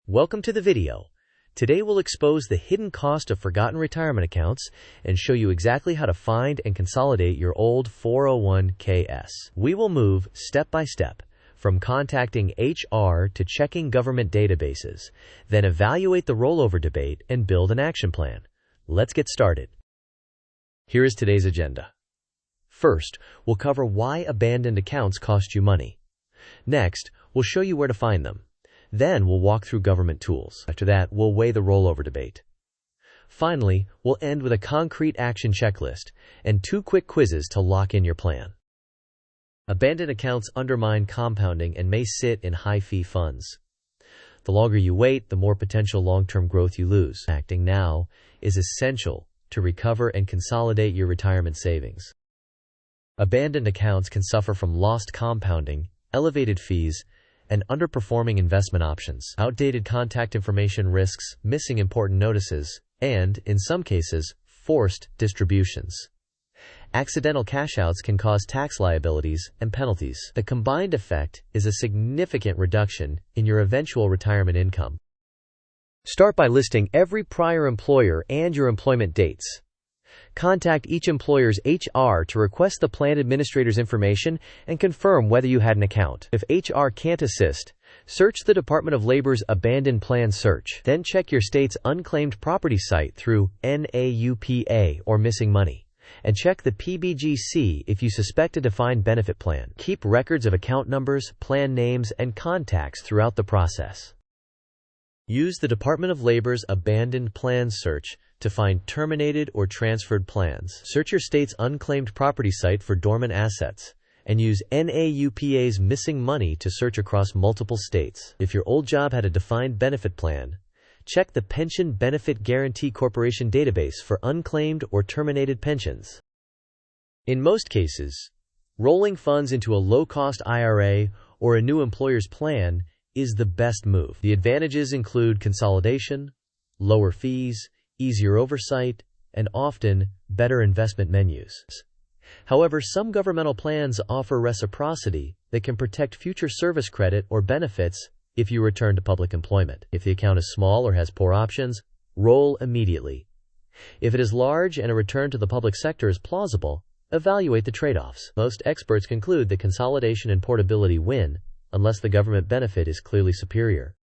Welcome to the video. Today we'll expose the hidden cost of forgotten retirement accounts and show you exactly how to find and consolidate your old 401ks. We will move step by step from contacting HR to checking government databases, then evaluate the rollover debate and build an action plan. Let's get started. Here is today's agenda. First, we'll cover why abandoned accounts cost you money. Next, we'll show you where to find them. Then we'll walk through government tools. After that, we'll weigh the rollover debate. Finally, we'll end with a concrete action checklist and 2 quick quizzes to lock in your plan. Abandoned accounts undermine compounding and may sit in high-fee funds. The longer you wait, the more potential long-term growth you lose. Acting now is essential to recover and consolidate your retirement savings. Abandoned accounts can suffer from lost compounding, elevated fees, and underperforming investment options, outdated contact information risks, missing important notices, and, in some cases, forced distributions. Accidental cash-outs can cause tax liabilities and penalties. The combined effect is a significant reduction in your eventual retirement income. Start by listing every prior employer and your employment dates. Contact each employer's HR to request the plan administrator's information and confirm whether you had an account. If HR can't assist, search the Department of Labor's Abandoned Plan Search. Then check your state's unclaimed property site through NAUPA or Missing Money. And check the PBGC if you suspect a defined benefit plan. Keep records of account numbers, plan names, and contacts throughout the process. Use the Department of Labor's Abandoned Plan Search to find terminated or transferred plans. Search your state's unclaimed property site for dormant assets, and use NAUPA's Missing Money to search across multiple states. If your old job had a defined benefit plan, check the Pension Benefit Guarantee Corporation database for unclaimed or terminated pensions. In most cases, rolling funds into a low-cost IRA or a new employer's plan is the best move. The advantages include consolidation, lower fees, easier oversight, and often better investment menus. However, some governmental plans offer reciprocity that can protect future service credit or benefits if you return to public employment. If the account is small or has poor options, roll immediately. If it is large and a return to the public sector is plausible, evaluate the trade-offs. Most experts conclude that consolidation and portability win unless the government benefit is clearly superior.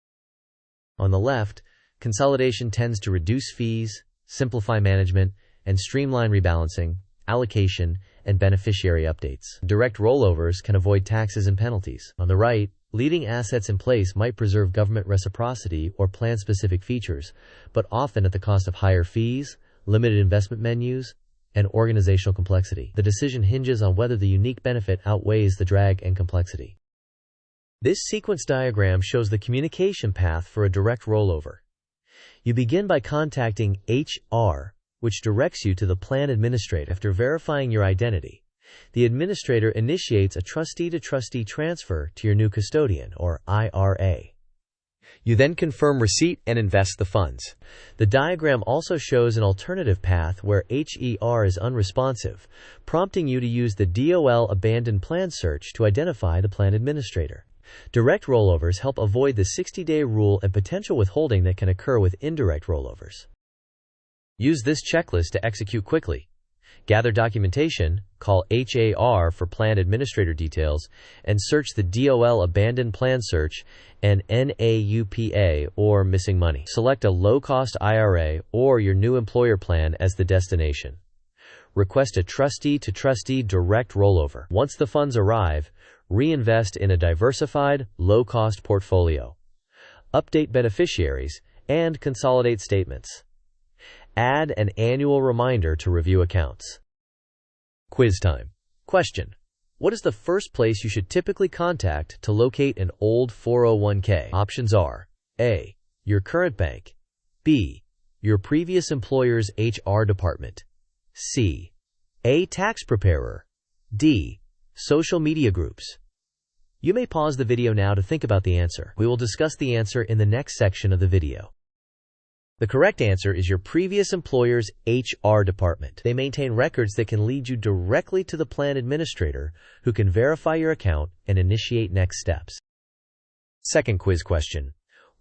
On the left, consolidation tends to reduce fees, simplify management, and streamline rebalancing, allocation, and beneficiary updates. Direct rollovers can avoid taxes and penalties. On the right, leaving assets in place might preserve government reciprocity or plan-specific features, but often at the cost of higher fees, limited investment menus, and organizational complexity. The decision hinges on whether the unique benefit outweighs the drag and complexity. This sequence diagram shows the communication path for a direct rollover. You begin by contacting HR, which directs you to the plan administrator. After verifying your identity, the administrator initiates a trustee-to-trustee transfer to your new custodian, or IRA. You then confirm receipt and invest the funds. The diagram also shows an alternative path where HER is unresponsive, prompting you to use the DOL Abandoned Plan Search to identify the plan administrator. Direct rollovers help avoid the 60-day rule and potential withholding that can occur with indirect rollovers. Use this checklist to execute quickly. Gather documentation, call HAR for plan administrator details, and search the DOL Abandoned Plan Search and NAUPA or Missing Money. Select a low-cost IRA or your new employer plan as the destination. Request a trustee-to-trustee direct rollover. Once the funds arrive, reinvest in a diversified, low-cost portfolio. Update beneficiaries and consolidate statements. Add an annual reminder to review accounts. Quiz time. Question: what is the first place you should typically contact to locate an old 401k? Options are A. Your current bank, B. Your previous employer's HR department, C. A tax preparer, D. Social media groups. You may pause the video now to think about the answer. We will discuss the answer in the next section of the video. The correct answer is your previous employer's HR department. They maintain records that can lead you directly to the plan administrator, who can verify your account and initiate next steps. Second quiz question: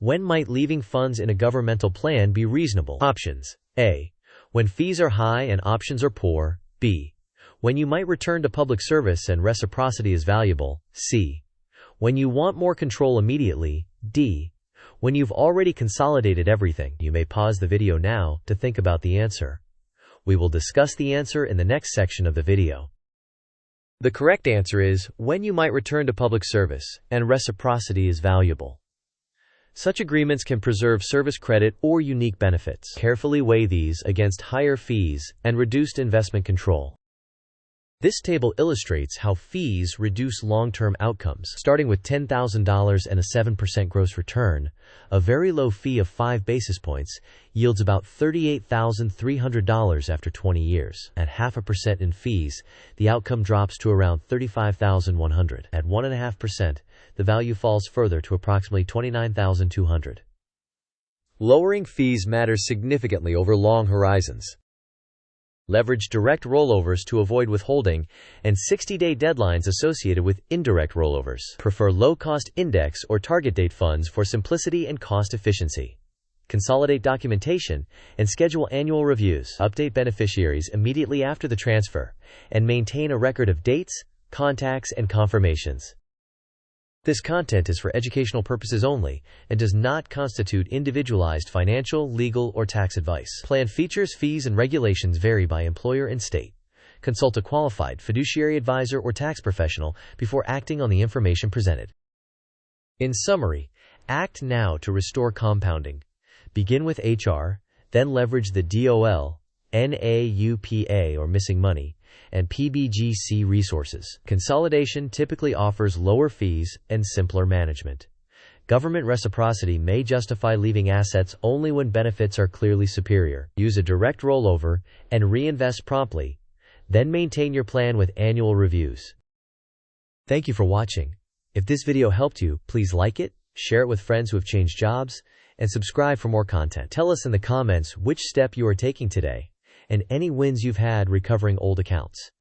When might leaving funds in a governmental plan be reasonable? Options: A. When fees are high and options are poor. B. When you might return to public service and reciprocity is valuable. C. When you want more control immediately. D. When you've already consolidated everything. You may pause the video now to think about the answer. We will discuss the answer in the next section of the video. The correct answer is when you might return to public service and reciprocity is valuable. Such agreements can preserve service credit or unique benefits. Carefully weigh these against higher fees and reduced investment control. This table illustrates how fees reduce long-term outcomes. Starting with $10,000 and a 7% gross return, a very low fee of 5 basis points yields about $38,300 after 20 years. At 0.5% in fees, the outcome drops to around $35,100. At 1.5%, the value falls further to approximately $29,200. Lowering fees matters significantly over long horizons. Leverage direct rollovers to avoid withholding and 60-day deadlines associated with indirect rollovers. Prefer low-cost index or target date funds for simplicity and cost efficiency. Consolidate documentation and schedule annual reviews. Update beneficiaries immediately after the transfer and maintain a record of dates, contacts, and confirmations. This content is for educational purposes only and does not constitute individualized financial, legal, or tax advice. Plan features, fees, and regulations vary by employer and state. Consult a qualified fiduciary advisor or tax professional before acting on the information presented. In summary, act now to restore compounding. Begin with HR, then leverage the DOL, NAUPA or missing money, and PBGC resources. Consolidation typically offers lower fees and simpler management. Government reciprocity may justify leaving assets only when benefits are clearly superior. Use a direct rollover and reinvest promptly, then maintain your plan with annual reviews. Thank you for watching. If this video helped you, please like it, share it with friends who have changed jobs, and subscribe for more content. Tell us in the comments which step you are taking today and any wins you've had recovering old accounts.